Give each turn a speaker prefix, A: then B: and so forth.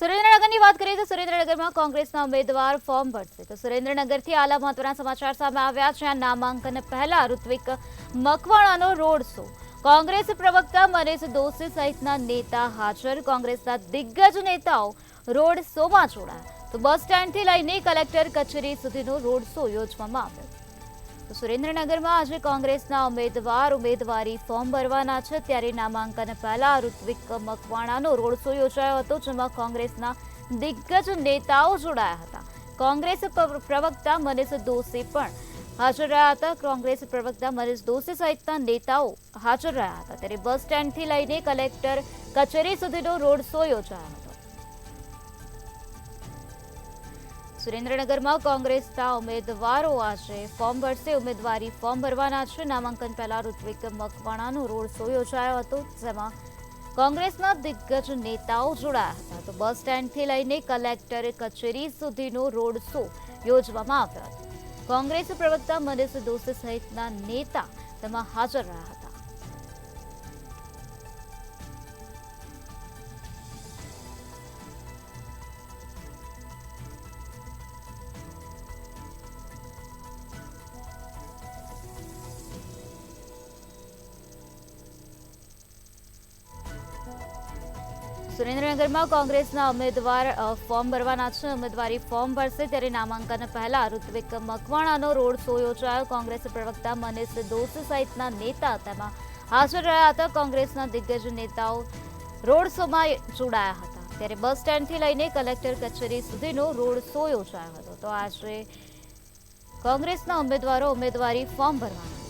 A: સુરેન્દ્રનગરની વાત કરીએ તો સુરેન્દ્રનગરમાં કોંગ્રેસના ઉમેદવાર ફોર્મ ભરશે તો સુરેન્દ્રનગરથી આલા મહત્વના સમાચાર સામે આવ્યા છે. નામાંકન પહેલા ઋત્વિક મકવાણાનો રોડ શો, કોંગ્રેસ પ્રવક્તા મનીષ દોશી સહિતના નેતા હાજર. કોંગ્રેસના દિગ્ગજ નેતાઓ રોડ શોમાં જોડાયા તો બસ સ્ટેન્ડથી લઈને કલેક્ટર કચેરી સુધીનો રોડ શો યોજવામાં આવ્યો. તો સુરેન્દ્રનગરમાં આજે કોંગ્રેસના ઉમેદવારી ફોર્મ ભરવાના છે. ત્યારે નામાંકન પહેલા ઋત્વિક મકવાણાનો રોડ શો યોજાયો હતો, જેમાં કોંગ્રેસના દિગ્ગજ નેતાઓ જોડાયા હતા. કોંગ્રેસ પ્રવક્તા મનીષ દોશી પણ હાજર રહ્યા હતા. કોંગ્રેસ પ્રવક્તા મનીષ દોશી સહિતના નેતાઓ હાજર રહ્યા હતા. ત્યારે બસ સ્ટેન્ડથી લઈને કલેક્ટર કચેરી સુધીનો રોડ શો યોજાયો હતો. સુરેન્દ્રનગરમાં કોંગ્રેસના ઉમેદવારો આજે ફોર્મ ભરશે. ઉમેદવારી ફોર્મ ભરવાના છે. નામાંકન પહેલા ઋત્વિક મકવાણાનો રોડ શો યોજાયો હતો, જેમાં કોંગ્રેસના દિગ્ગજ નેતાઓ જોડાયા હતા. તો બસ સ્ટેન્ડથી લઈને કલેક્ટર કચેરી સુધીનો રોડ શો યોજવામાં આવ્યો હતો. કોંગ્રેસ પ્રવક્તા મનીષ દોશી સહિતના નેતા તેમાં હાજર રહ્યા હતા. સુરેન્દ્રનગરમાં કોંગ્રેસના ઉમેદવાર ફોર્મ ભરવાના છે. ઉમેદવારી ફોર્મ ભરશે. ત્યારે નામાંકન પહેલા ઋત્વિક મકવાણાનો રોડ શો યોજાયો. કોંગ્રેસ પ્રવક્તા મનીષ દોશી સહિતના નેતા તેમાં હાજર રહ્યા હતા. કોંગ્રેસના દિગ્ગજ નેતાઓ રોડ શોમાં જોડાયા હતા. ત્યારે બસ સ્ટેન્ડથી લઈને કલેક્ટર કચેરી સુધીનો રોડ શો યોજાયો હતો. તો આજે કોંગ્રેસના ઉમેદવારો ઉમેદવારી ફોર્મ ભરવાના